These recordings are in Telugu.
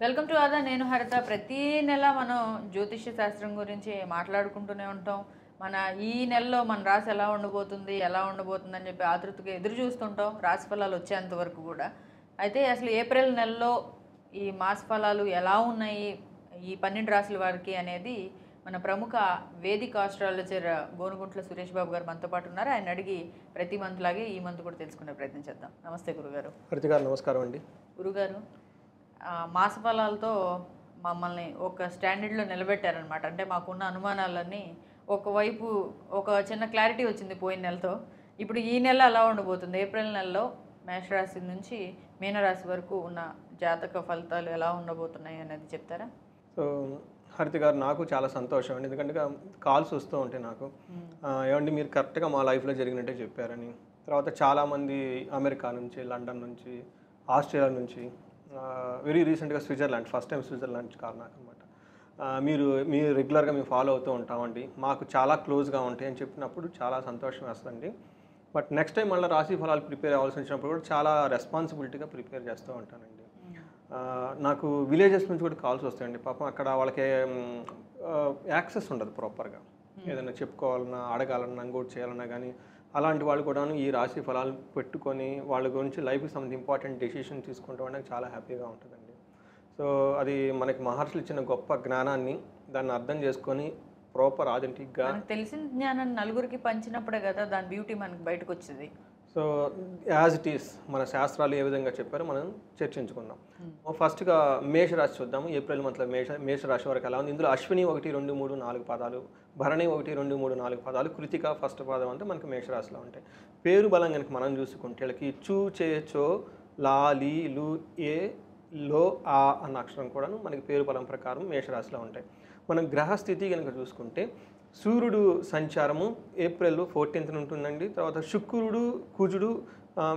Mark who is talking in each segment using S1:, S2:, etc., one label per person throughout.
S1: వెల్కమ్ టు ఆదా నేను హరిత. ప్రతి నెల మనం జ్యోతిష్య శాస్త్రం గురించి మాట్లాడుకుంటూనే ఉంటాం. మన ఈ నెలలో మన రాశి ఎలా ఉండబోతుంది అని చెప్పి ఆతృతగా ఎదురు చూస్తుంటాం రాశి ఫలాలు వచ్చేంత వరకు కూడా. అయితే అసలు ఏప్రిల్ నెలలో ఈ మాస ఫలాలు ఎలా ఉన్నాయి ఈ 12 రాశుల వారికి అనేది మన ప్రముఖ వేదిక ఆస్ట్రాలజర్ గోనుగుంట్ల సురేష్ బాబు గారు మనతో పాటు ఉన్నారు. ఆయన అడిగి ప్రతి మంత్ లాగే ఈ మంత్ కూడా తెలుసుకునే ప్రయత్నం చేద్దాం. నమస్తే గురుగారు.
S2: హరిత గారు నమస్కారం అండి.
S1: గురుగారు, మాస ఫలాలతో మమ్మల్ని ఒక స్టాండర్డ్లో నిలబెట్టారనమాట. అంటే మాకున్న అనుమానాలన్నీ ఒకవైపు ఒక చిన్న క్లారిటీ వచ్చింది పోయిన నెలతో. ఇప్పుడు ఈ నెల ఎలా ఉండబోతుంది, ఏప్రిల్ నెలలో మేషరాశి నుంచి మీనరాశి వరకు ఉన్న జాతక ఫలితాలు ఎలా ఉండబోతున్నాయి అనేది చెప్తారా?
S2: సో హరిత గారు, నాకు చాలా సంతోషం అండి. ఎందుకంటే కాల్స్ వస్తూ ఉంటాయి నాకు, ఏమండి మీరు కరెక్ట్గా మా లైఫ్లో జరిగినట్టే చెప్పారని. తర్వాత చాలామంది అమెరికా నుంచి, లండన్ నుంచి, ఆస్ట్రేలియా నుంచి, వెరీ రీసెంట్గా స్విట్జర్లాండ్, ఫస్ట్ టైం స్విట్జర్లాండ్ కాదు నాకు అనమాట. మీరు రెగ్యులర్గా మేము ఫాలో అవుతూ ఉంటామండి, మాకు చాలా క్లోజ్గా ఉంటాయి అని చెప్పినప్పుడు చాలా సంతోషం వేస్తుందండి. బట్ నెక్స్ట్ టైం మళ్ళీ రాశి ఫలాలు ప్రిపేర్ అవ్వాల్సి వచ్చినప్పుడు కూడా చాలా రెస్పాన్సిబిలిటీగా ప్రిపేర్ చేస్తూ ఉంటానండి. నాకు విలేజెస్ నుంచి కూడా కాల్స్ వస్తాయండి. పాపం అక్కడ వాళ్ళకి యాక్సెస్ ఉండదు ప్రాపర్గా, ఏదైనా చెప్పుకోవాలన్నా, అడగాలన్నా, ఇంకోటి చేయాలన్నా కానీ అలాంటి వాళ్ళు కూడాను ఈ రాశి ఫలాలు పెట్టుకొని వాళ్ళ గురించి లైఫ్కి సంబంధించి ఇంపార్టెంట్ డెసిషన్ తీసుకుంటాం నాకు చాలా హ్యాపీగా ఉంటుందండి. సో అది మనకి మహర్షులు ఇచ్చిన గొప్ప జ్ఞానాన్ని దాన్ని అర్థం చేసుకొని ప్రాపర్ ఆథెంటిక్గా
S1: తెలిసిన జ్ఞానాన్ని నలుగురికి పంచినప్పుడే కదా దాని బ్యూటీ మనకి బయటకు వచ్చింది.
S2: సో యాజ్ ఇట్ ఈస్ మన శాస్త్రాలు ఏ విధంగా చెప్పారో మనం చర్చించుకుందాం. ఫస్ట్గా మేషరాశి చూద్దాము. ఏప్రిల్ మంత్లో మేషరాశి వరకు ఎలా ఉంది. ఇందులో అశ్విని 1, 2, 3, 4 పాదాలు, భరణి 1, 2, 3, 4 పాదాలు, కృతిక ఫస్ట్ పాదం అంతా మనకి మేషరాశిలో ఉంటాయి. పేరు బలం కనుక మనం చూసుకుంటే వీళ్ళకి చూ, చే, చో, లా, లీ, లు, ఏ, లో, ఆ అన్న అక్షరం కూడాను మనకి పేరు బలం ప్రకారం మేషరాశిలో ఉంటాయి. మనం గ్రహస్థితి కనుక చూసుకుంటే సూర్యుడు సంచారము ఏప్రిల్ 14th ఉంటుందండి. తర్వాత శుక్రుడు, కుజుడు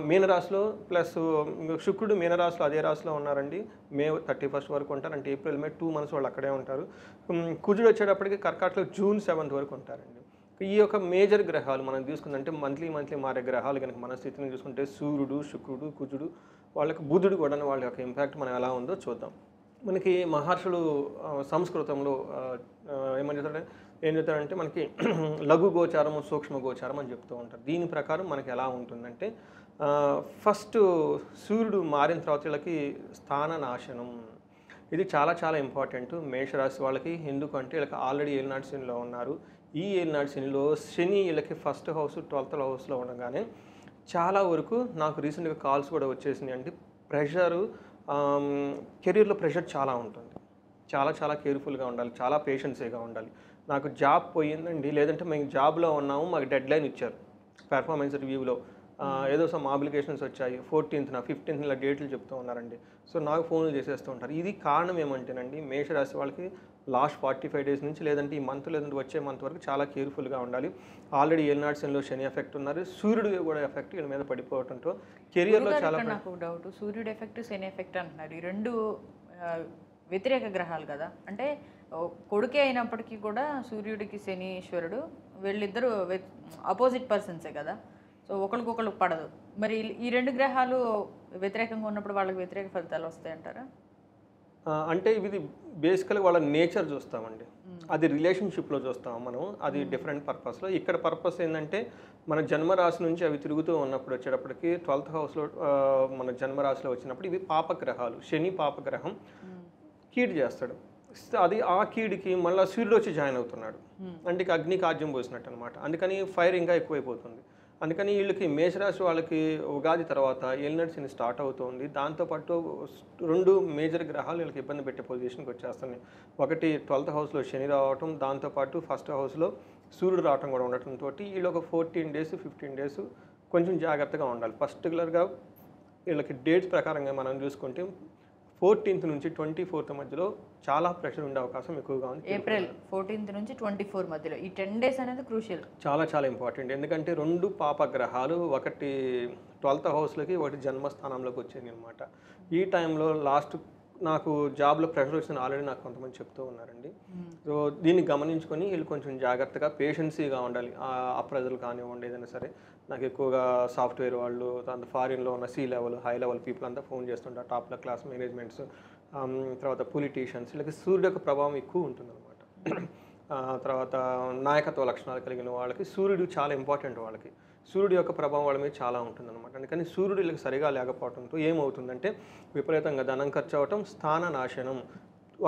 S2: మీనరాశిలో, ప్లస్ శుక్రుడు మీనరాశిలో అదే రాశిలో ఉన్నారండి. మే 31st వరకు ఉంటారు. అంటే ఏప్రిల్, మే 2 months వాళ్ళు అక్కడే ఉంటారు. కుజుడు వచ్చేటప్పటికి కర్కాటకలో జూన్ 7th వరకు ఉంటారండి. ఈ యొక్క మేజర్ గ్రహాలు మనం తీసుకుందంటే మంత్లీ మారే గ్రహాలు కనుక మన స్థితిని చూసుకుంటే సూర్యుడు, శుక్రుడు, కుజుడు, వాళ్ళకి బుధుడు కూడా వాళ్ళ యొక్క ఇంపాక్ట్ మనం ఎలా ఉందో చూద్దాం. మనకి మహర్షులు సంస్కృతంలో ఏం చెప్తారంటే మనకి లఘు గోచారము, సూక్ష్మ గోచారం అని చెప్తూ ఉంటారు. దీని ప్రకారం మనకి ఎలా ఉంటుందంటే ఫస్ట్ సూర్యుడు మారిన తర్వాత వీళ్ళకి స్థాన నాశనం, ఇది చాలా ఇంపార్టెంట్ మేషరాశి వాళ్ళకి. ఎందుకంటే వీళ్ళకి ఆల్రెడీ ఏలినాటి శనిలో ఉన్నారు. ఈ ఏలినాటి శనిలో శని వీళ్ళకి ఫస్ట్ హౌస్ 12th హౌస్లో ఉండగానే చాలా వరకు నాకు రీసెంట్గా కాల్స్ కూడా వచ్చేసినాయి. అంటే ప్రెషరు, కెరీర్లో ప్రెషర్ చాలా ఉంటుంది. చాలా కేర్ఫుల్గా ఉండాలి, చాలా పేషెన్సీగా ఉండాలి. నాకు జాబ్ పోయిందండి, లేదంటే మేము జాబ్లో ఉన్నాము, మాకు డెడ్ లైన్ ఇచ్చారు పెర్ఫార్మెన్స్ రివ్యూలో, ఏదో సమ్ అప్లికేషన్స్ వచ్చాయి 14th 15th ఇలా డేట్లు చెప్తూ ఉన్నారండి. సో నాకు ఫోన్లు చేసేస్తూ ఉంటారు. ఇది కారణం ఏమంటేనండి మేషరాశి వాళ్ళకి లాస్ట్ 45 days నుంచి లేదంటే ఈ మంత్ లేదంటే వచ్చే మంత్ వరకు చాలా కేర్ఫుల్గా ఉండాలి. ఆల్రెడీ ఏలినాటి శనిలో శని ఎఫెక్ట్ ఉన్నారు, సూర్యుడు కూడా ఎఫెక్ట్ వీళ్ళ మీద పడిపోవడంతో కెరియర్లో చాలా.
S1: నాకు డౌట్, సూర్యుడు ఎఫెక్ట్, శని ఎఫెక్ట్ అంటున్నారు. ఈ రెండు వ్యతిరేక గ్రహాలు కదా. అంటే కొడుకే అయినప్పటికీ కూడా సూర్యుడికి శనీశ్వరుడు వీళ్ళిద్దరూ అపోజిట్ పర్సన్సే కదా. సో ఒకరికొకరు పడదు. మరి ఈ రెండు గ్రహాలు వ్యతిరేకంగా ఉన్నప్పుడు వాళ్ళకి వ్యతిరేక ఫలితాలు వస్తాయంటారా?
S2: అంటే ఇది బేసికల్గా వాళ్ళ నేచర్ చూస్తామండి, అది రిలేషన్షిప్లో చూస్తాం మనం, అది డిఫరెంట్ పర్పస్లో. ఇక్కడ పర్పస్ ఏంటంటే మన జన్మరాశి నుంచి అవి తిరుగుతూ ఉన్నప్పుడు వచ్చేటప్పటికి 12th హౌస్లో మన జన్మరాశిలో వచ్చినప్పుడు ఇవి పాపగ్రహాలు. శని పాపగ్రహం కీడు చేస్తాడు. అది ఆ కీడికి మళ్ళీ సూర్యుడు వచ్చి జాయిన్ అవుతున్నాడు, అంటే అగ్ని కాజ్యం పోసినట్టు అనమాట. అందుకని ఫైర్ ఇంకా ఎక్కువైపోతుంది. అందుకని వీళ్ళకి మేషరాశి వాళ్ళకి ఉగాది తర్వాత ఏలినాటి శని స్టార్ట్ అవుతుంది. దాంతోపాటు 2 మేజర్ గ్రహాలు వీళ్ళకి ఇబ్బంది పెట్టే పొజిషన్కి వచ్చేస్తున్నాయి. ఒకటి 12th హౌస్లో శని రావటం, దాంతోపాటు ఫస్ట్ హౌస్లో సూర్యుడు రావటం కూడా ఉండటంతో వీళ్ళు ఒక 14 days 15 days కొంచెం జాగ్రత్తగా ఉండాలి. పర్టికులర్గా వీళ్ళకి డేట్స్ ప్రకారంగా మనం చూసుకుంటే 14th నుంచి 24th మధ్యలో చాలా ప్రెషర్ ఉండే అవకాశం ఎక్కువగా ఉంది.
S1: ఏప్రిల్ 14th నుంచి 24 మధ్యలో ఈ 10 days అనేది క్రూషియల్, చాలా
S2: ఇంపార్టెంట్. ఎందుకంటే 2 పాపగ్రహాలు, ఒకటి 12th హౌస్లోకి, ఒకటి జన్మస్థానంలోకి వచ్చాయి అనమాట. ఈ టైంలో లాస్ట్ నాకు జాబ్లో ప్రెషర్ వచ్చిన ఆల్రెడీ నాకు కొంతమంది చెప్తూ ఉన్నారండి. సో దీన్ని గమనించుకొని వీళ్ళు కొంచెం జాగ్రత్తగా పేషెన్సీగా ఉండాలి. ఆ ప్రజలు కానివ్వండి ఏదైనా సరే. నాకు ఎక్కువగా సాఫ్ట్వేర్ వాళ్ళు, ఫారిన్లో ఉన్న C level high level people అంతా ఫోన్ చేస్తుంటారు, టాప్ క్లాస్ మేనేజ్మెంట్స్, తర్వాత పొలిటీషియన్స్ వీళ్ళకి సూర్యుడు యొక్క ప్రభావం ఎక్కువ ఉంటుందన్నమాట. తర్వాత నాయకత్వ లక్షణాలు కలిగిన వాళ్ళకి సూర్యుడు చాలా ఇంపార్టెంట్. వాళ్ళకి సూర్యుడు యొక్క ప్రభావం వాళ్ళ మీద చాలా ఉంటుందన్నమాట. అందుకని సూర్యుడు వీళ్ళకి సరిగా లేకపోవడంతో ఏమవుతుందంటే విపరీతంగా ధనం ఖర్చు అవ్వటం, స్థాన నాశనం,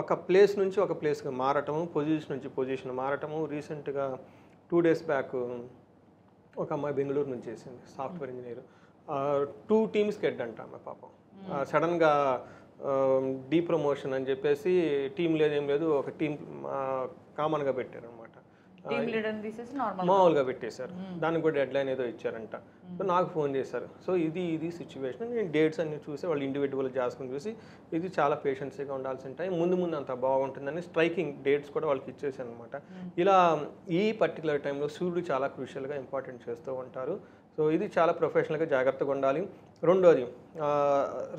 S2: ఒక ప్లేస్ నుంచి ఒక ప్లేస్కి మారటము, పొజిషన్ నుంచి పొజిషన్ మారటము. రీసెంట్గా 2 days బ్యాక్ ఒక అమ్మాయి బెంగళూరు నుంచి చేసింది, సాఫ్ట్వేర్ ఇంజనీర్. 2 teamsకి హెడ్ అంట ఆమె పాపం. సడన్గా డీప్రమోషన్ అని చెప్పేసి టీం లేదేం లేదు, ఒక టీం కామన్గా పెట్టారు అనమాట.
S1: టీమ్ లీడర్ తీసేసి నార్మల్
S2: మామూలుగా పెట్టేశారు. దానికి కూడా డెడ్లైన్ ఏదో ఇచ్చారంట. సో నాకు ఫోన్ చేశారు. సో ఇది సిచ్యువేషన్. నేను డేట్స్ అన్ని చూసి వాళ్ళు ఇండివిజువల్ చేసుకుని చూసి ఇది చాలా పేషెన్సీగా ఉండాల్సిన టైం, ముందు అంత బాగుంటుందని స్ట్రైకింగ్ డేట్స్ కూడా వాళ్ళకి ఇచ్చేసాను అనమాట. ఇలా ఈ పర్టికులర్ టైంలో సూర్యుడు చాలా క్రూషియల్గా ఇంపార్టెంట్ చేస్తూ ఉంటారు. సో ఇది చాలా ప్రొఫెషనల్గా జాగ్రత్తగా ఉండాలి. రెండోది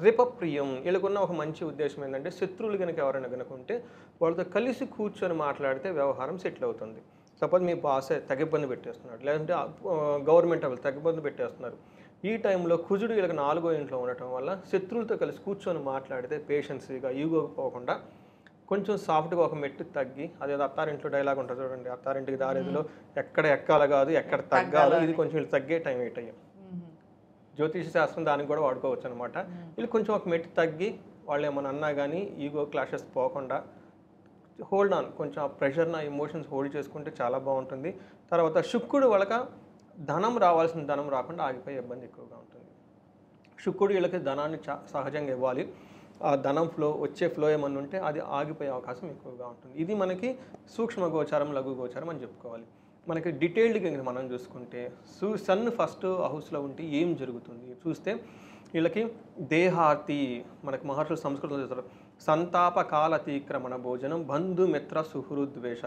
S2: రిపప్రియం. వీళ్ళకున్న ఒక మంచి ఉద్దేశం ఏంటంటే శత్రువులు కనుక ఎవరైనా కనుకుంటే వాళ్ళతో కలిసి కూర్చొని మాట్లాడితే వ్యవహారం సెటిల్ అవుతుంది. సపోజ్ మీ బాసే తెగ ఇబ్బంది పెట్టేస్తున్నాడు, లేదంటే గవర్నమెంట్ వాళ్ళు తెగ ఇబ్బంది పెట్టేస్తున్నారు. ఈ టైంలో కుజుడు వీళ్ళకి 4వ ఇంట్లో ఉండటం వల్ల శత్రువులతో కలిసి కూర్చొని మాట్లాడితే పేషెన్సీగా ఈగోకి పోకుండా కొంచెం సాఫ్ట్గా ఒక మెట్టు తగ్గి, అదేదో అత్తారింట్లో డైలాగ్ ఉంటుంది చూడండి, అత్తారింటికి దారేదిలో ఎక్కడ ఎక్కాలి కాదు ఎక్కడ తగ్గాలో, ఇది కొంచెం వీళ్ళు తగ్గే టైం ఏంటయ్యా. జ్యోతిష శాస్త్రం దానికి కూడా వాడుకోవచ్చు అనమాట. వీళ్ళు కొంచెం ఒక మెట్టు తగ్గి వాళ్ళు ఏమన్నా అన్నా కానీ ఈగో క్లాషెస్ పోకుండా హోల్డ్ ఆన్, కొంచెం ఆ ప్రెషర్ నా ఎమోషన్స్ హోల్డ్ చేసుకుంటే చాలా బాగుంటుంది. తర్వాత శుక్రుడు వాళ్ళక ధనం రావాల్సిన ధనం రాకుండా ఆగిపోయే ఇబ్బంది ఎక్కువగా ఉంటుంది. శుక్రుడు వీళ్ళకి ధనాన్ని సహజంగా ఇవ్వాలి. ఆ ధనం ఫ్లో వచ్చే ఫ్లో ఏమన్నా ఉంటే అది ఆగిపోయే అవకాశం ఎక్కువగా ఉంటుంది. ఇది మనకి సూక్ష్మ గోచారం, లఘు గోచారం అని చెప్పుకోవాలి. మనకి డీటెయిల్డ్గా మనం చూసుకుంటే సన్ ఫస్ట్ హౌస్లో ఉంటే ఏం జరుగుతుంది చూస్తే వీళ్ళకి దేహార్తి, మనకి మహర్షులు సంస్కృతంలో చెప్తారు, సంతాప కాలతీక్రమణ భోజనం, బంధుమిత్ర సుహృద్వేష,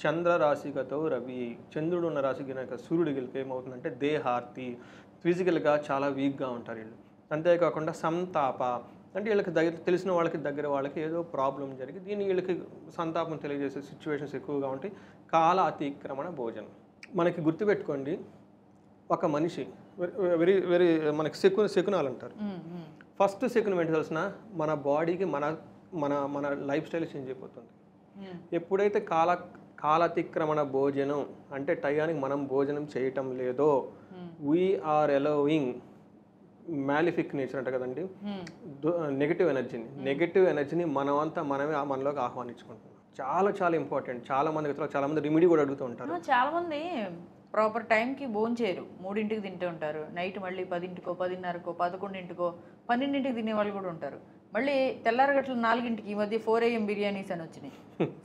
S2: చంద్రరాశిగతో రవి. చంద్రుడు ఉన్న రాశికి కనుక సూర్యుడు వీళ్ళకి ఏమవుతుందంటే దేహార్తి, ఫిజికల్గా చాలా వీక్గా ఉంటారు వీళ్ళు. అంతేకాకుండా సంతాప అంటే వీళ్ళకి తెలిసిన వాళ్ళకి దగ్గర వాళ్ళకి ఏదో ప్రాబ్లం జరిగి దీన్ని వీళ్ళకి సంతాపం తెలియజేసే సిచ్యువేషన్స్ ఎక్కువగా ఉంటాయి. కాల అతిక్రమణ భోజనం. మనకి గుర్తుపెట్టుకోండి, ఒక మనిషి వెరీ వెరీ మనకి శకునాలు అంటారు. ఫస్ట్ శకునం ఏంటి తెలిసిన, మన బాడీకి మన మన మన లైఫ్ స్టైల్ చేంజ్ అయిపోతుంది. ఎప్పుడైతే కాలతిక్రమణ భోజనం అంటే టయానికి మనం భోజనం చేయటం లేదో, వీఆర్ అలౌయింగ్ మ్యాలిఫిక్ నేచర్ అంట కదండి, నెగిటివ్ ఎనర్జీని మనమే మనలోకి ఆహ్వానించుకుంటున్నాం. చాలా చాలా ఇంపార్టెంట్. చాలా మంది రెమెడీ కూడా అడుగుతూ ఉంటారు.
S1: చాలా మంది ప్రాపర్ టైంకి భోజనం చేయరు, 3ంటికి తింటూ ఉంటారు, నైట్ మళ్ళీ 10ంటికో 10:30కో 11ంటికో 12ంటికి తినే వాళ్ళు కూడా ఉంటారు. మళ్ళీ తెల్లారగట్ల 4ంటికి ఈ మధ్య 4 AM బిర్యానీస్ అని వచ్చినాయి.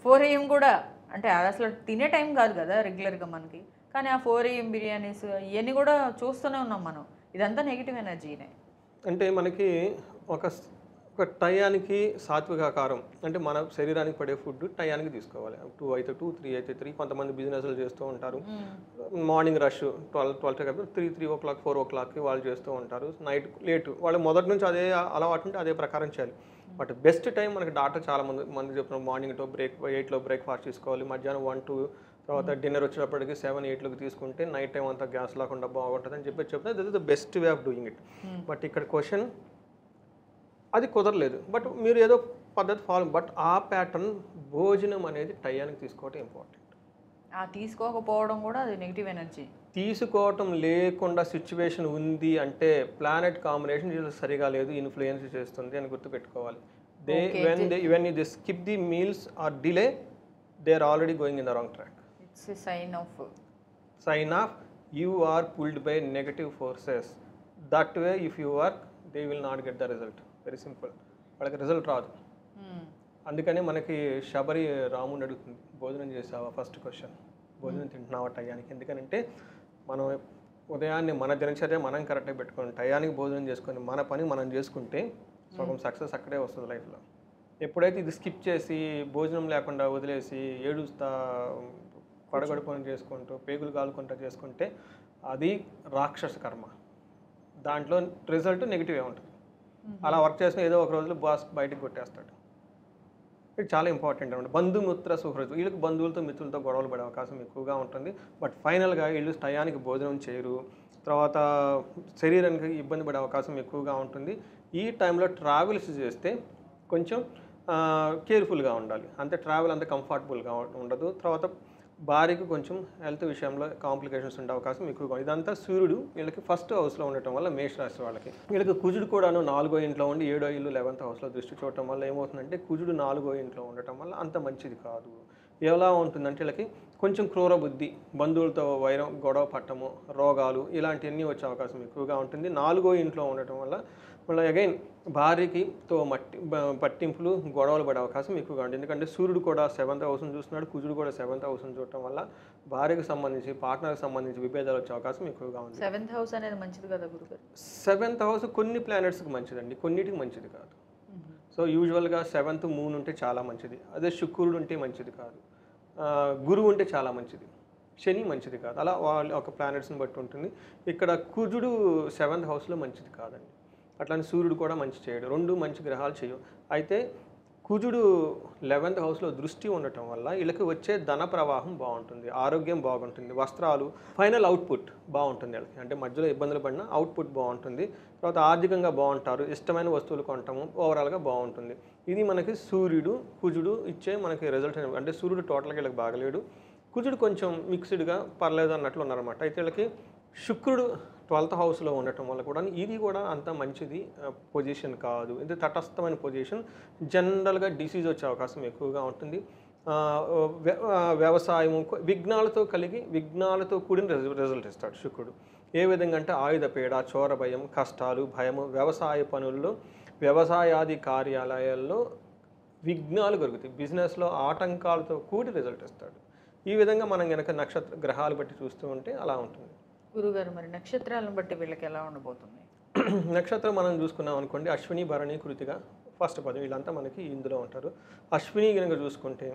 S1: 4 AM కూడా అంటే అది అసలు తినే టైం కాదు కదా రెగ్యులర్గా మనకి, కానీ ఆ 4 AM బిర్యానీస్ ఇవన్నీ కూడా చూస్తూనే ఉన్నాం మనం. ఇదంతా నెగిటివ్ ఎనర్జీనే.
S2: అంటే మనకి ఒక టయానికి సాత్విక ఆహారం అంటే మన శరీరానికి పడే ఫుడ్ టయానికి తీసుకోవాలి. 2 అయితే 2, 3 అయితే 3. కొంతమంది బిజినెస్లు చేస్తూ ఉంటారు, మార్నింగ్ రష్ 12 కాబట్టి 3 o'clock 4 o'clockకి వాళ్ళు చేస్తూ ఉంటారు, నైట్ లేటు. వాళ్ళు మొదటి నుంచి అదే అలవాటు ఉంటే అదే ప్రకారం చేయాలి. బట్ బెస్ట్ టైం మనకి డాక్టర్ చాలా మంది చెప్తున్నారు, మార్నింగ్ 8లో బ్రేక్ఫాస్ట్ తీసుకోవాలి, మధ్యాహ్నం 1, 2, తర్వాత డిన్నర్ వచ్చేటప్పటికి 7, 8లోకి తీసుకుంటే నైట్ టైం అంతా గ్యాస్ లేకుండా బాగుంటుంది అని చెప్తే that is the best way of doing it. But ఇక్కడ క్వశ్చన్ అది కుదరలేదు, బట్ మీరు ఏదో పద్ధతి ఫాలో, బట్ ఆ ప్యాటర్న్ భోజనం అనేది టయానికి తీసుకోవటం ఇంపార్టెంట్.
S1: తీసుకోకపోవడం కూడా అది నెగిటివ్ ఎనర్జీ.
S2: తీసుకోవటం లేకుండా సిచ్యువేషన్ ఉంది అంటే ప్లానెట్ కాంబినేషన్ సరిగా లేదు, ఇన్ఫ్లుయెన్స్ చేస్తుంది అని గుర్తుపెట్టుకోవాలి. when they skip the meals or delay, they are already going in the wrong track.
S1: It's a sign of you are pulled by negative forces. That way if you work, they will not get the result. Very simple. వాళ్ళకి రిజల్ట్ రాదు. అందుకని మనకి శబరి రాముని అడుగుతుంది, భోజనం చేసావా? ఫస్ట్ క్వశ్చన్, భోజనం తింటున్నావా టయానికి? ఎందుకనంటే మనం ఉదయాన్నే మన దినచర్య మనం కరెక్ట్గా పెట్టుకొని టయానికి భోజనం చేసుకొని మన పని మనం చేసుకుంటే సగం సక్సెస్ అక్కడే వస్తుంది లైఫ్లో. ఎప్పుడైతే ఇది స్కిప్ చేసి భోజనం లేకుండా వదిలేసి ఏడుస్తా పడగడుకొని చేసుకుంటూ పేగులు కాలుకుంటూ చేసుకుంటే అది రాక్షస కర్మ. దాంట్లో రిజల్ట్ నెగిటివే ఉంటుంది. అలా వర్క్ చేసిన ఏదో ఒక రోజులో బాస్ బయటకు కొట్టేస్తాడు. ఇది చాలా ఇంపార్టెంట్ అనమాట. బంధుమిత్ర సుహృత్, వీళ్ళకి బంధువులతో మిత్రులతో గొడవలు పడే అవకాశం ఎక్కువగా ఉంటుంది. బట్ ఫైనల్గా వీళ్ళు టయానికి భోజనం చేయరు, తర్వాత శరీరానికి ఇబ్బంది పడే అవకాశం ఎక్కువగా ఉంటుంది. ఈ టైంలో ట్రావెల్స్ చేస్తే
S2: కొంచెం కేర్ఫుల్గా ఉండాలి. అంతే ట్రావెల్ అంత కంఫర్టబుల్గా ఉండదు. తర్వాత భార్యకి కొంచెం హెల్త్ విషయంలో కాంప్లికేషన్స్ ఉండే అవకాశం ఎక్కువగా. ఇదంతా సూర్యుడు వీళ్ళకి ఫస్ట్ హౌస్లో ఉండటం వల్ల మేషరాశి వాళ్ళకి. వీళ్ళకి కుజుడు కూడాను 4వ ఇంట్లో ఉండి 7వ ఇల్లు 11th హౌస్లో దృష్టి చూడటం వల్ల ఏమవుతుందంటే కుజుడు 4వ ఇంట్లో ఉండటం వల్ల అంత మంచిది కాదు. ఎలా ఉంటుందంటే వీళ్ళకి కొంచెం క్రూర బుద్ధి, బంధువులతో వైరం, గొడవ పట్టము, రోగాలు ఇలాంటివన్నీ వచ్చే అవకాశం ఎక్కువగా ఉంటుంది 4వ ఇంట్లో ఉండటం వల్ల. మళ్ళీ అగైన్ భార్యకితో పట్టింపులు, గొడవలు పడే అవకాశం ఎక్కువగా ఉంటుంది. ఎందుకంటే సూర్యుడు కూడా 7th హౌస్ని చూస్తున్నాడు, కుజుడు కూడా 7th హౌస్ని చూడటం వల్ల భార్యకు సంబంధించి, పార్ట్నర్కి సంబంధించి విభేదాలు వచ్చే అవకాశం ఎక్కువగా ఉంది.
S1: 7th హౌస్ అనేది మంచిది కదా గురుగారు?
S2: 7th హౌస్ కొన్ని ప్లానెట్స్కి మంచిదండి, కొన్నిటికి మంచిది కాదు. సో యూజువల్గా 7th మూన్ ఉంటే చాలా మంచిది, అదే శుక్రుడు ఉంటే మంచిది కాదు, గురువు ఉంటే చాలా మంచిది, శని మంచిది కాదు. అలా వాళ్ళ ఒక ప్లానెట్స్ని బట్టి ఉంటుంది. ఇక్కడ కుజుడు 7th హౌస్లో మంచిది కాదండి. అట్లానే సూర్యుడు కూడా మంచి చేయడు, రెండు మంచి గ్రహాలు చేయవు. అయితే కుజుడు 11th హౌస్లో దృష్టి ఉండటం వల్ల వీళ్ళకి వచ్చే ధన ప్రవాహం బాగుంటుంది, ఆరోగ్యం బాగుంటుంది, వస్త్రాలు ఫైనల్ అవుట్పుట్ బాగుంటుంది వీళ్ళకి. అంటే మధ్యలో ఇబ్బందులు పడినా అవుట్పుట్ బాగుంటుంది. తర్వాత ఆర్థికంగా బాగుంటారు, ఇష్టమైన వస్తువులు కొంటాము, ఓవరాల్గా బాగుంటుంది. ఇది మనకి సూర్యుడు కుజుడు ఇచ్చే మనకి రిజల్ట్. అంటే సూర్యుడు టోటల్గా వీళ్ళకి బాగలేడు, కుజుడు కొంచెం మిక్స్డ్గా పర్లేదు అన్నట్లు ఉన్నారన్నమాట. అయితే వీళ్ళకి శుక్రుడు 12th హౌస్లో ఉండటం వల్ల కూడా ఇది కూడా అంత మంచిది పొజిషన్ కాదు. ఇది తటస్థమైన పొజిషన్. జనరల్గా డిసీజ్ వచ్చే అవకాశం ఎక్కువగా ఉంటుంది. వ్యవసాయము విఘ్నాలతో కూడిన రిజల్ట్ ఇస్తాడు శుక్రుడు. ఏ విధంగా అంటే ఆయుధ పీడ, చోర భయం, కష్టాలు, భయము, వ్యవసాయ పనుల్లో, వ్యవసాయాది కార్యాలయాల్లో విఘ్నాలు కలుగుతాయి, బిజినెస్లో ఆటంకాలతో కూడి రిజల్ట్ ఇస్తాడు. ఈ విధంగా మనం కనుక నక్షత్ర గ్రహాలు బట్టి చూస్తూ ఉంటే అలా ఉంటుంది.
S1: గురుగారు, మరి నక్షత్రాలను బట్టి వీళ్ళకి ఎలా ఉండబోతుంది?
S2: నక్షత్రం మనం చూసుకున్నాం అనుకోండి, అశ్విని, భరణి, కృతిక ఫస్ట్ పదం, వీళ్ళంతా మనకి ఇందులో ఉంటారు. అశ్విని కనుక చూసుకుంటే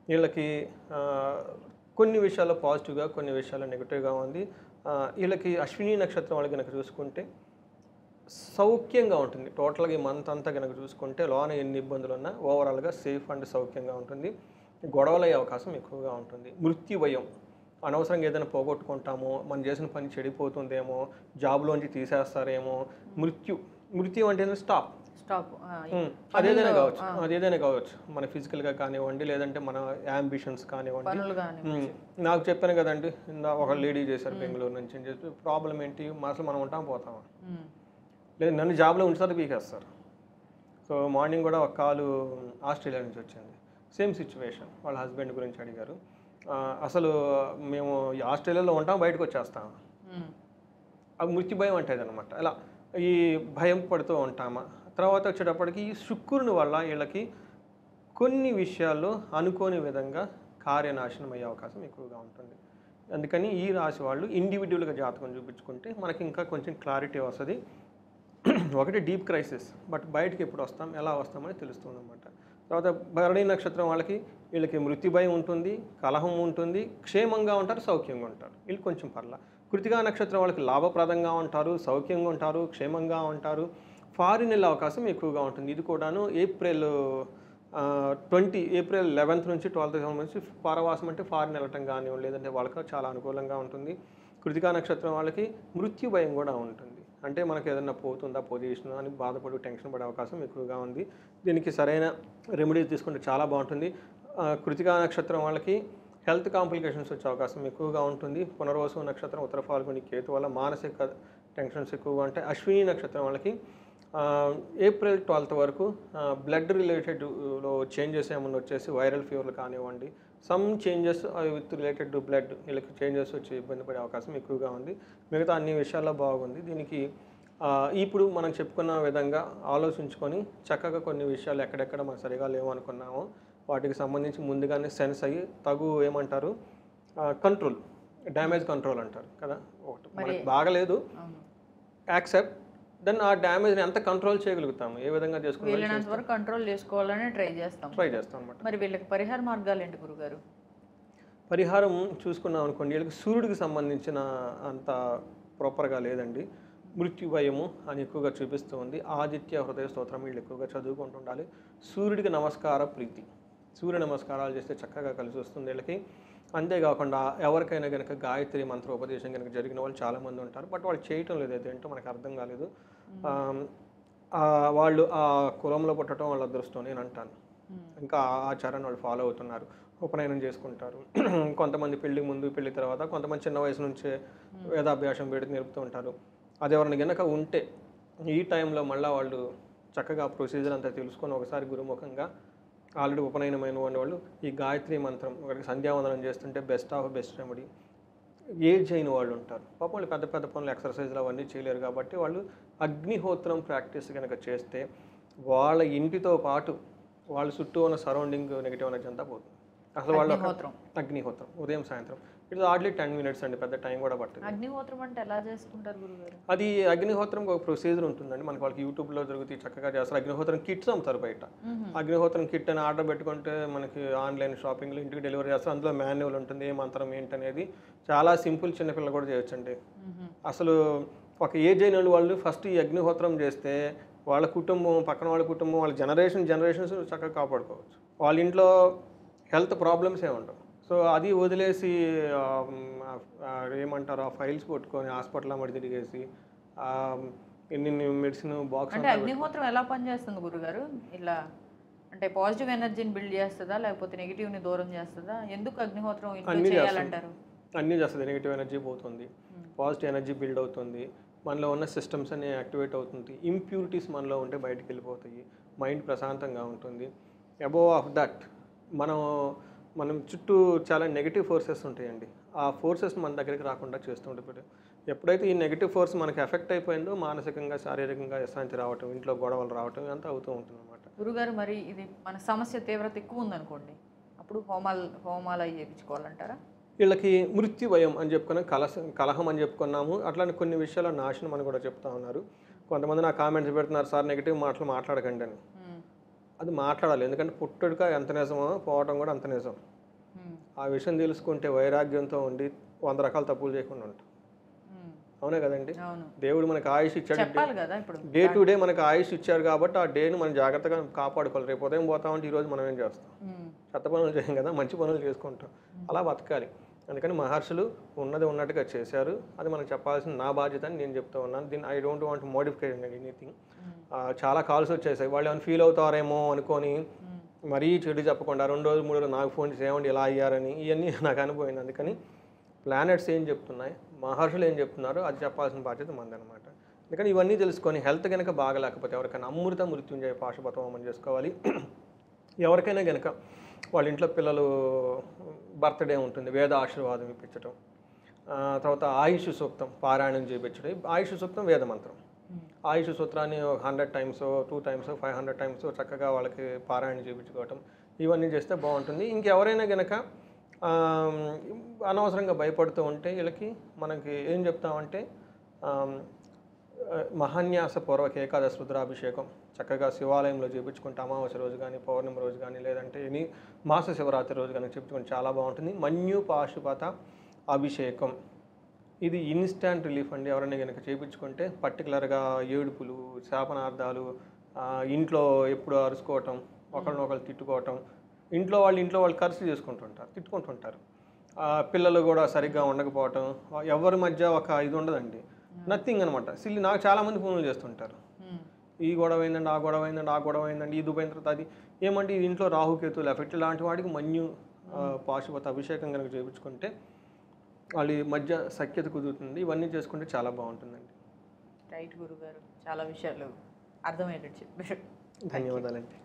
S2: వీళ్ళకి కొన్ని విషయాల్లో పాజిటివ్గా, కొన్ని విషయాల్లో నెగిటివ్గా ఉంది. వీళ్ళకి అశ్విని నక్షత్రం వాళ్ళు కనుక చూసుకుంటే సౌఖ్యంగా ఉంటుంది. టోటల్గా ఈ మంత్ అంతా కనుక చూసుకుంటే లోన ఎన్ని ఇబ్బందులు ఉన్నా ఓవరాల్గా సేఫ్ అండ్ సౌఖ్యంగా ఉంటుంది. గొడవలు అయ్యే అవకాశం ఎక్కువగా ఉంటుంది. మృత్యుభయం, అనవసరంగా ఏదైనా పోగొట్టుకుంటామో, మనం చేసిన పని చెడిపోతుందేమో, జాబ్లోంచి తీసేస్తారేమో. మృత్యు అంటే స్టాప్, అదేదైనా కావచ్చు, మన ఫిజికల్గా కానివ్వండి, లేదంటే మన యాంబిషన్స్ కానివ్వండి. నాకు చెప్పాను కదండి, ఒక లేడీ చేశారు బెంగళూరు నుంచి అని చెప్పి. ప్రాబ్లం ఏంటి, అసలు మనం ఉంటాం పోతామా, లేదు నన్ను జాబ్లో ఉంచుతారు, పీకేస్తారు. సో మార్నింగ్ కూడా ఒక కాలు ఆస్ట్రేలియా నుంచి వచ్చింది, సేమ్ సిచ్యువేషన్. వాళ్ళ హస్బెండ్ గురించి అడిగారు. అసలు మేము ఆస్ట్రేలియాలో ఉంటాం, బయటకు వచ్చేస్తాం. అది మృత్యు భయం అంటే అనమాట. అలా ఈ భయం పడుతూ ఉంటామా. తర్వాత వచ్చేటప్పటికి ఈ శుక్రుని వల్ల వీళ్ళకి కొన్ని విషయాల్లో అనుకోని విధంగా కార్యనాశనం అయ్యే అవకాశం ఎక్కువగా ఉంటుంది. అందుకని ఈ రాశి వాళ్ళు ఇండివిజువల్గా జాతకం చూపించుకుంటే మనకి ఇంకా కొంచెం క్లారిటీ వస్తుంది. ఒకటి డీప్ క్రైసిస్, బట్ బయటకి ఎప్పుడు వస్తాం, ఎలా వస్తామని తెలుస్తుంది అన్నమాట. తర్వాత భరణి నక్షత్రం వీళ్ళకి మృత్యు భయం ఉంటుంది, కలహం ఉంటుంది, క్షేమంగా ఉంటారు, సౌఖ్యంగా ఉంటారు. వీళ్ళు కొంచెం పర్లా. కృతికా నక్షత్రం వాళ్ళకి లాభప్రదంగా ఉంటారు, సౌఖ్యంగా ఉంటారు, క్షేమంగా ఉంటారు, ఫారిన్ వెళ్ళే అవకాశం ఎక్కువగా ఉంటుంది. ఇది కూడాను ఏప్రిల్ 11th నుంచి 12th నుంచి పరవాసం అంటే ఫారిన్ వెళ్ళటం కానివ్వండి, లేదంటే వాళ్ళకి చాలా అనుకూలంగా ఉంటుంది. కృతికా నక్షత్రం వాళ్ళకి మృత్యు భయం కూడా ఉంటుంది. అంటే మనకు ఏదైనా పోతుందా పొజిషన్ అని బాధపడి టెన్షన్ పడే అవకాశం ఎక్కువగా ఉంది. దీనికి సరైన రెమెడీస్ తీసుకుంటే చాలా బాగుంటుంది. కృతికా నక్షత్రం వాళ్ళకి హెల్త్ కాంప్లికేషన్స్ వచ్చే అవకాశం ఎక్కువగా ఉంటుంది. పునర్వసు నక్షత్రం, ఉత్తర ఫాల్గుని, కేతు వల్ల మానసిక టెన్షన్స్ ఎక్కువగా ఉంటాయి. అశ్విని నక్షత్రం వాళ్ళకి ఏప్రిల్ 12th వరకు బ్లడ్ రిలేటెడ్లో చేంజెస్ ఏమన్నా వచ్చేసి వైరల్ ఫీవర్లు కానివ్వండి, some changes with related to blood వీళ్ళకి చేంజెస్ వచ్చి ఇబ్బంది పడే అవకాశం ఎక్కువగా ఉంది. మిగతా అన్ని విషయాల్లో బాగుంది. దీనికి ఇప్పుడు మనం చెప్పుకున్న విధంగా ఆలోచించుకొని చక్కగా కొన్ని విషయాలు ఎక్కడెక్కడ మనం సరిగా లేవనుకున్నామో వాటికి సంబంధించి ముందుగానే సెన్స్ అయ్యి ఏమంటారు కంట్రోల్, డ్యామేజ్ కంట్రోల్ అంటారు కదా. ఒకటి మనకి బాగలేదు, యాక్సెప్ట్, దెన్ ఆ డ్యామేజ్ని ఎంత కంట్రోల్ చేయగలుగుతాము, ఏ విధంగా
S1: వీళ్ళనంత వరకు కంట్రోల్ చేసుకోవాలని ట్రై చేస్తాం
S2: అనమాట.
S1: మరి వీళ్ళకి పరిహార మార్గాలు ఏంటి గురుగారు?
S2: పరిహారం చూసుకున్నాం అనుకోండి, వీళ్ళకి సూర్యుడికి సంబంధించిన అంత ప్రాపర్గా లేదండి. మృత్యు భయము అని ఎక్కువగా చూపిస్తూ ఉంది. ఆదిత్య హృదయ స్తోత్రం వీళ్ళు ఎక్కువగా చదువుకుంటూ ఉండాలి. సూర్యుడికి నమస్కార ప్రీతి, సూర్య నమస్కారాలు చేస్తే చక్కగా కలిసి వస్తుంది వీళ్ళకి. అంతేకాకుండా ఎవరికైనా కనుక గాయత్రి మంత్రోపదేశం కనుక జరిగిన వాళ్ళు చాలామంది ఉంటారు, బట్ వాళ్ళు చేయటం లేదు, అదేంటో మనకు అర్థం కాలేదు. వాళ్ళు ఆ కులంలో పుట్టడం వాళ్ళ అదృష్టం నేను అంటాను. ఇంకా ఆ ఆచారాన్ని వాళ్ళు ఫాలో అవుతున్నారు, ఉపనయనం చేసుకుంటారు. కొంతమంది పెళ్లి ముందు పెళ్లి తర్వాత, కొంతమంది చిన్న వయసు నుంచే వేదాభ్యాసం పెడితే నేర్పుతూ ఉంటారు. అది ఎవరిని గనక ఉంటే ఈ టైంలో మళ్ళీ వాళ్ళు చక్కగా ప్రొసీజర్ అంతా తెలుసుకొని ఒకసారి గురుముఖంగా ఆల్రెడీ ఉపనయనమైన వాళ్ళు ఈ గాయత్రి మంత్రం ఒకరికి సంధ్యావందనం చేస్తుంటే best of best remedy. Age అయిన వాళ్ళు ఉంటారు పాపం, వాళ్ళు పెద్ద పెద్ద పనులు ఎక్సర్సైజ్లు అవన్నీ చేయలేరు కాబట్టి వాళ్ళు అగ్నిహోత్రం ప్రాక్టీస్ కనుక చేస్తే వాళ్ళ ఇంటితో పాటు వాళ్ళ చుట్టూ ఉన్న సరౌండింగ్ నెగిటివ్ ఎనర్జీ అంతా పోతుంది. అసలు వాళ్ళు అగ్నిహోత్రం ఉదయం సాయంత్రం ఇట్స్ హార్డ్లీ 10 minutes అండి, పెద్ద టైం కూడా పడుతుంది.
S1: అగ్నిహోత్రం అంటే ఎలా చేసుకుంటారు గురుగారు?
S2: అది అగ్నిహోత్రం ఒక ప్రొసీజర్ ఉంటుందండి, మనకి వాళ్ళకి యూట్యూబ్లో దొరుకుతాయి, చక్కగా చేస్తారు. అగ్నిహోత్రం కిట్స్ అమ్ముతారు బయట. అగ్నిహోత్రం కిట్ అని ఆర్డర్ పెట్టుకుంటే మనకి ఆన్లైన్ షాపింగ్లో ఇంటికి డెలివరీ చేస్తారు. అందులో మాన్యువల్ ఉంటుంది, ఏ మంత్రం ఏంటనేది చాలా సింపుల్, చిన్నపిల్లలు కూడా చేయొచ్చండి. అసలు ఒక ఏజ్ అయిన వాళ్ళు ఫస్ట్ ఈ అగ్నిహోత్రం చేస్తే వాళ్ళ కుటుంబం, పక్కన వాళ్ళ కుటుంబం, వాళ్ళ జనరేషన్స్ చక్కగా కాపాడుకోవచ్చు. వాళ్ళ ఇంట్లో హెల్త్ ప్రాబ్లమ్స్ ఏమి ఉండవు. సో అది వదిలేసి ఏమంటారు ఆ ఫైల్స్ పట్టుకొని హాస్పిటల్లో మడి తిరిగేసి ఎన్ని మెడిసిన్ బాక్స్.
S1: అంటే అగ్నిహోత్రం ఎలా పనిచేస్తుంది గురుగారు? ఇలా అంటే పాజిటివ్ ఎనర్జీని బిల్డ్ చేస్తుందా లేకపోతే నెగిటివ్ని దూరం చేస్తుందా? ఎందుకు అగ్నిహోత్రం ఇంట్లో చేయాలంటారు?
S2: అన్నీ చేస్తుంది. నెగిటివ్ ఎనర్జీ పోతుంది, పాజిటివ్ ఎనర్జీ బిల్డ్ అవుతుంది, మనలో ఉన్న సిస్టమ్స్ అన్ని యాక్టివేట్ అవుతుంది, ఇంప్యూరిటీస్ మనలో ఉంటే బయటకు వెళ్ళిపోతాయి, మైండ్ ప్రశాంతంగా ఉంటుంది. అబోవ్ ఆఫ్ దట్ మనం చుట్టూ చాలా నెగిటివ్ ఫోర్సెస్ ఉంటాయండి. ఆ ఫోర్సెస్ మన దగ్గరికి రాకుండా చేస్తుంటే ఎప్పుడైతే ఈ నెగిటివ్ ఫోర్స్ మనకి ఎఫెక్ట్ అయిపోయిందో మానసికంగా, శారీరకంగా అశాంతి రావటం, ఇంట్లో గొడవలు రావటం ఇదంతా అవుతూ ఉంటుంది అన్నమాట.
S1: గురుగారు మరి ఇది మన సమస్య తీవ్రత ఎక్కువ ఉందనుకోండి, అప్పుడు హోమాలు అవి చేయించుకోవాలంటారా?
S2: వీళ్ళకి మృత్యు భయం అని చెప్పుకున్నాం, కలహం అని చెప్పుకున్నాము. అట్లానే కొన్ని విషయాల నాశనం అని కూడా చెప్తా ఉన్నారు. కొంతమంది నా కామెంట్స్ పెడుతున్నారు, సార్ నెగిటివ్ మాటలు మాట్లాడకండి అని. అది మాట్లాడాలి, ఎందుకంటే పుట్టుడుక ఎంత నిజమో పోవటం కూడా అంత నిజం. ఆ విషయం తెలుసుకుంటే వైరాగ్యంతో ఉండి 100 రకాల తప్పులు చేయకుండా ఉంటాం. అవునే కదండి, దేవుడు మనకు ఆయుష్ ఇచ్చాడు, డే టు డే మనకు ఆయుష్ ఇచ్చారు కాబట్టి ఆ డేని మనం జాగ్రత్తగా కాపాడుకోవాలి. రేపు ఉదయం పోతామంటే ఈరోజు మనం ఏం చేస్తాం? చెత్త పనులు చేయం కదా, మంచి పనులు చేసుకుంటాం. అలా బతకాలి. అందుకని మహర్షులు ఉన్నది ఉన్నట్టుగా చేశారు. అది మనకు చెప్పాల్సిన నా బాధ్యత అని నేను చెప్తూ ఉన్నాను. దీన్ని I don't want modify anything. చాలా కాల్స్ వచ్చేసాయి, వాళ్ళు ఏమైనా ఫీల్ అవుతారేమో అనుకొని మరీ చెడు చెప్పకుండా 2 రోజులు 3 రోజులు నాకు ఫోన్ చేసి ఏమండి ఇలా అయ్యారని, ఇవన్నీ నాకు అనిపోయింది. అందుకని ప్లానెట్స్ ఏం చెప్తున్నాయి, మహర్షులు ఏం చెప్తున్నారో అది చెప్పాల్సిన బాధ్యత మందనమాట. అందుకని ఇవన్నీ తెలుసుకొని హెల్త్ కనుక బాగలేకపోతే ఎవరికైనా అమృత మృత్యుంజయ పాశుపతం అని చేసుకోవాలి. ఎవరికైనా కనుక వాళ్ళ ఇంట్లో పిల్లలు బర్త్డే ఉంటుంది, వేద ఆశీర్వాదం ఇప్పించడం, తర్వాత ఆయుష్ సూక్తం పారాయణం చేయించడం. ఆయుష్ సూక్తం వేద మంత్రం. ఆయుష్ సూత్రాన్ని 100 times 2 times 500 times చక్కగా వాళ్ళకి పారాయణ చేయించుకోవటం, ఇవన్నీ చేస్తే బాగుంటుంది. ఇంకెవరైనా కనుక అనవసరంగా భయపడుతూ ఉంటే వీళ్ళకి మనకి ఏం చెప్తామంటే మహాన్యాసపూర్వక ఏకాదశి రుద్రాభిషేకం చక్కగా శివాలయంలో చేయించుకుంటే అమావాస్య రోజు కానీ, పౌర్ణమి రోజు కానీ, లేదంటే ఎనీ మాస శివరాత్రి రోజు కానీ చెప్పుకుంటే చాలా బాగుంటుంది. మన్యు పాశుపత అభిషేకం ఇది ఇన్స్టాంట్ రిలీఫ్ అండి. ఎవరైనా కనుక చేయించుకుంటే పర్టికులర్గా ఏడుపులు, శాపనార్థాలు, ఇంట్లో ఎప్పుడు అరుచుకోవటం, ఒకరినొకరు తిట్టుకోవటం, ఇంట్లో వాళ్ళు ఖర్చు చేసుకుంటుంటారు, తిట్టుకుంటుంటారు, పిల్లలు కూడా సరిగ్గా ఉండకపోవటం, ఎవరి మధ్య ఒక ఇది ఉండదండి, నథింగ్ అనమాట. సిల్లి నాకు చాలామంది ఫోన్లు చేస్తుంటారు, ఈ గొడవ అయిందండి, ఆ గొడవ అయిందండి, ఆ గొడవ అయిందండి, ఇది పోయిన తర్వాత అది ఏమంటే ఇది ఇంట్లో రాహుకేతులు ఎఫెక్ట్ లాంటి వాడికి మన్యు పాశుపత అభిషేకం కనుక చేయించుకుంటే వాళ్ళ మధ్య సఖ్యత కుదురుతుంది. ఇవన్నీ చేసుకుంటే చాలా బాగుంటుందండి.
S1: రైట్ గురుగారు, చాలా విషయాలు అర్థమయ్యేటట్టు చెప్పారు.
S2: ధన్యవాదాలండి.